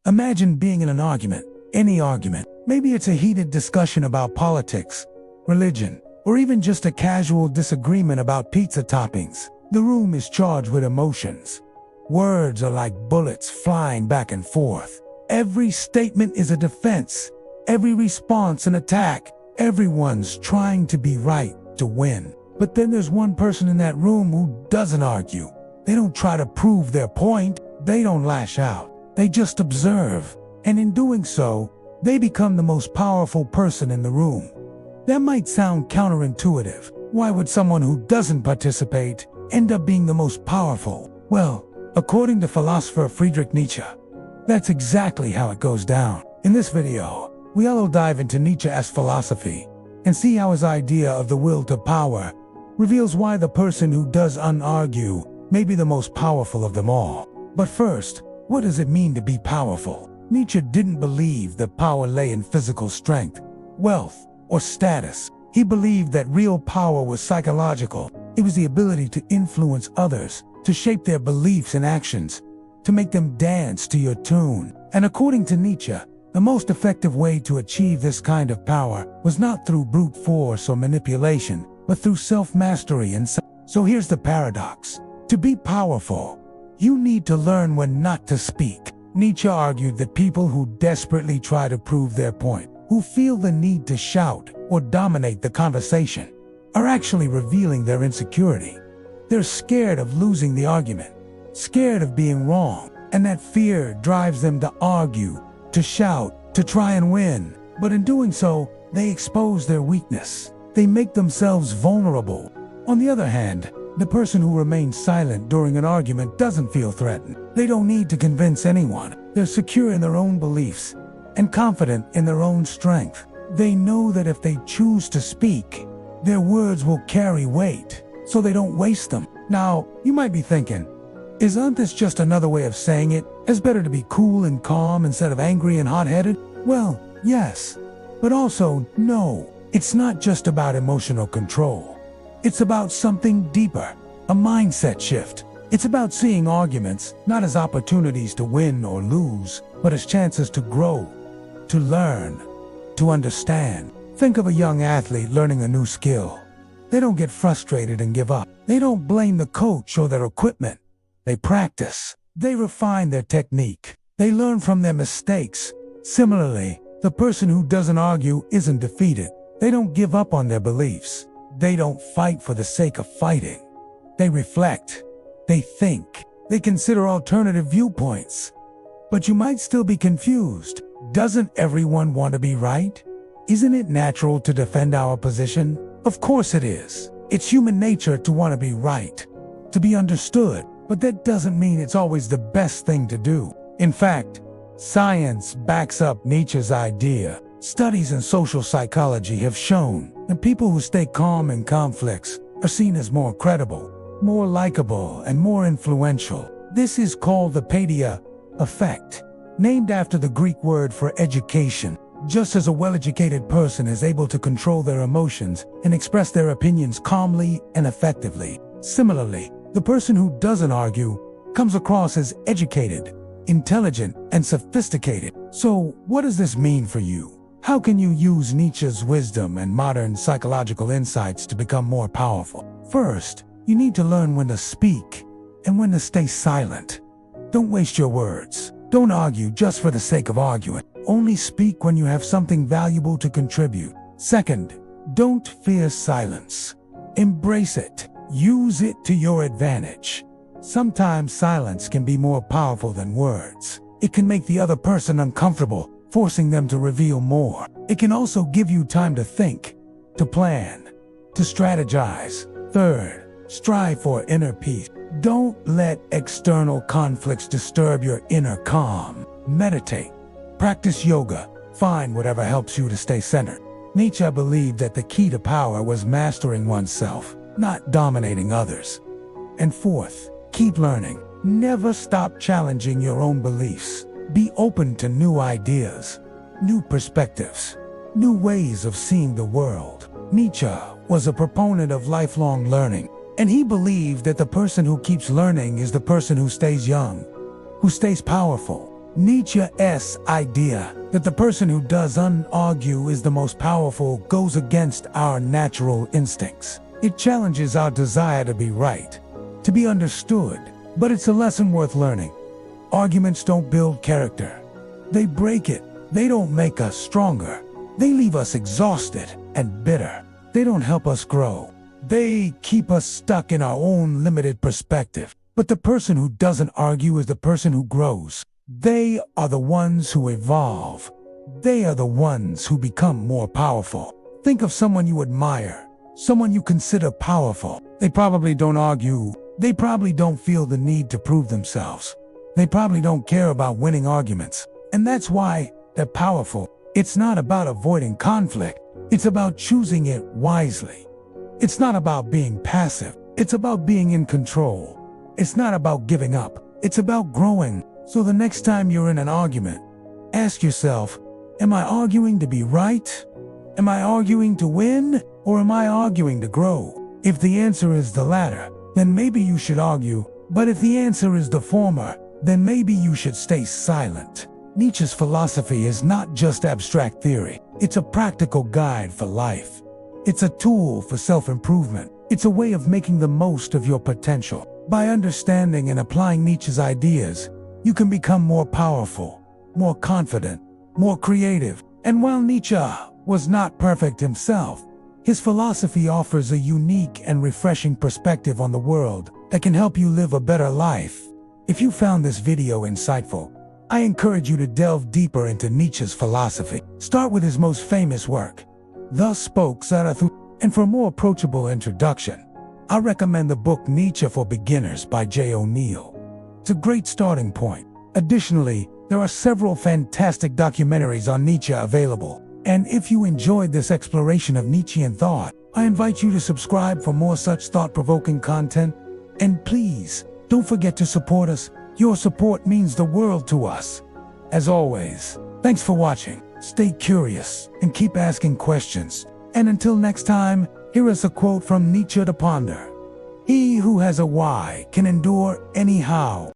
Imagine being in an argument, any argument. Maybe it's a heated discussion about politics, religion, or even just a casual disagreement about pizza toppings. The room is charged with emotions. Words are like bullets flying back and forth. Every statement is a defense, every response an attack. Everyone's trying to be right, to win. But then there's one person in that room who doesn't argue. They don't try to prove their point. They don't lash out. They just observe. And in doing so, they become the most powerful person in the room. That might sound counterintuitive. Why would someone who doesn't participate end up being the most powerful? Well, according to philosopher Friedrich Nietzsche, that's exactly how it goes down. In this video, we'll dive into Nietzsche's philosophy and see how his idea of the will to power reveals why the person who does unargue may be the most powerful of them all. But first, what does it mean to be powerful? Nietzsche didn't believe that power lay in physical strength, wealth, or status. He believed that real power was psychological. It was the ability to influence others, to shape their beliefs and actions, to make them dance to your tune. And according to Nietzsche, the most effective way to achieve this kind of power was not through brute force or manipulation, but through self-mastery and So here's the paradox. To be powerful, you need to learn when not to speak. Nietzsche argued that people who desperately try to prove their point, who feel the need to shout or dominate the conversation, are actually revealing their insecurity. They're scared of losing the argument, scared of being wrong, and that fear drives them to argue, to shout, to try and win. But in doing so, they expose their weakness. They make themselves vulnerable. On the other hand, the person who remains silent during an argument doesn't feel threatened. They don't need to convince anyone. They're secure in their own beliefs and confident in their own strength. They know that if they choose to speak, their words will carry weight, so they don't waste them. Now, you might be thinking, isn't this just another way of saying it? It's better to be cool and calm instead of angry and hot-headed? Well, yes, but also no. It's not just about emotional control. It's about something deeper, a mindset shift. It's about seeing arguments not as opportunities to win or lose, but as chances to grow, to learn, to understand. Think of a young athlete learning a new skill. They don't get frustrated and give up. They don't blame the coach or their equipment. They practice. They refine their technique. They learn from their mistakes. Similarly, the person who doesn't argue isn't defeated. They don't give up on their beliefs. They don't fight for the sake of fighting. They reflect. They think. They consider alternative viewpoints. But you might still be confused. Doesn't everyone want to be right? Isn't it natural to defend our position? Of course it is. It's human nature to want to be right, to be understood. But that doesn't mean it's always the best thing to do. In fact, science backs up Nietzsche's idea. Studies in social psychology have shown that people who stay calm in conflicts are seen as more credible, more likable, and more influential. This is called the paideia effect, named after the Greek word for education. Just as a well-educated person is able to control their emotions and express their opinions calmly and effectively, similarly, the person who doesn't argue comes across as educated, intelligent, and sophisticated. So, what does this mean for you? How can you use Nietzsche's wisdom and modern psychological insights to become more powerful? First, you need to learn when to speak and when to stay silent. Don't waste your words. Don't argue just for the sake of arguing. Only speak when you have something valuable to contribute. Second, don't fear silence. Embrace it. Use it to your advantage. Sometimes silence can be more powerful than words. It can make the other person uncomfortable, forcing them to reveal more. It can also give you time to think, to plan, to strategize. Third, strive for inner peace. Don't let external conflicts disturb your inner calm. Meditate, practice yoga, find whatever helps you to stay centered. Nietzsche believed that the key to power was mastering oneself, not dominating others. And fourth, keep learning. Never stop challenging your own beliefs. Be open to new ideas, new perspectives, new ways of seeing the world. Nietzsche was a proponent of lifelong learning, and he believed that the person who keeps learning is the person who stays young, who stays powerful. Nietzsche's idea that the person who doesn't argue is the most powerful goes against our natural instincts. It challenges our desire to be right, to be understood, but it's a lesson worth learning. Arguments don't build character. They break it. They don't make us stronger. They leave us exhausted and bitter. They don't help us grow. They keep us stuck in our own limited perspective. But the person who doesn't argue is the person who grows. They are the ones who evolve. They are the ones who become more powerful. Think of someone you admire, someone you consider powerful. They probably don't argue. They probably don't feel the need to prove themselves. They probably don't care about winning arguments. And that's why they're powerful. It's not about avoiding conflict. It's about choosing it wisely. It's not about being passive. It's about being in control. It's not about giving up. It's about growing. So the next time you're in an argument, ask yourself, am I arguing to be right? Am I arguing to win? Or am I arguing to grow? If the answer is the latter, then maybe you should argue. But if the answer is the former, then maybe you should stay silent. Nietzsche's philosophy is not just abstract theory. It's a practical guide for life. It's a tool for self-improvement. It's a way of making the most of your potential. By understanding and applying Nietzsche's ideas, you can become more powerful, more confident, more creative. And while Nietzsche was not perfect himself, his philosophy offers a unique and refreshing perspective on the world that can help you live a better life. If you found this video insightful, I encourage you to delve deeper into Nietzsche's philosophy. Start with his most famous work, Thus Spoke Zarathustra. And for a more approachable introduction, I recommend the book Nietzsche for Beginners by J. O'Neill. It's a great starting point. Additionally, there are several fantastic documentaries on Nietzsche available. And if you enjoyed this exploration of Nietzschean thought, I invite you to subscribe for more such thought-provoking content. And please, don't forget to support us. Your support means the world to us. As always, thanks for watching. Stay curious and keep asking questions. And until next time, here is a quote from Nietzsche to ponder. He who has a why can endure anyhow.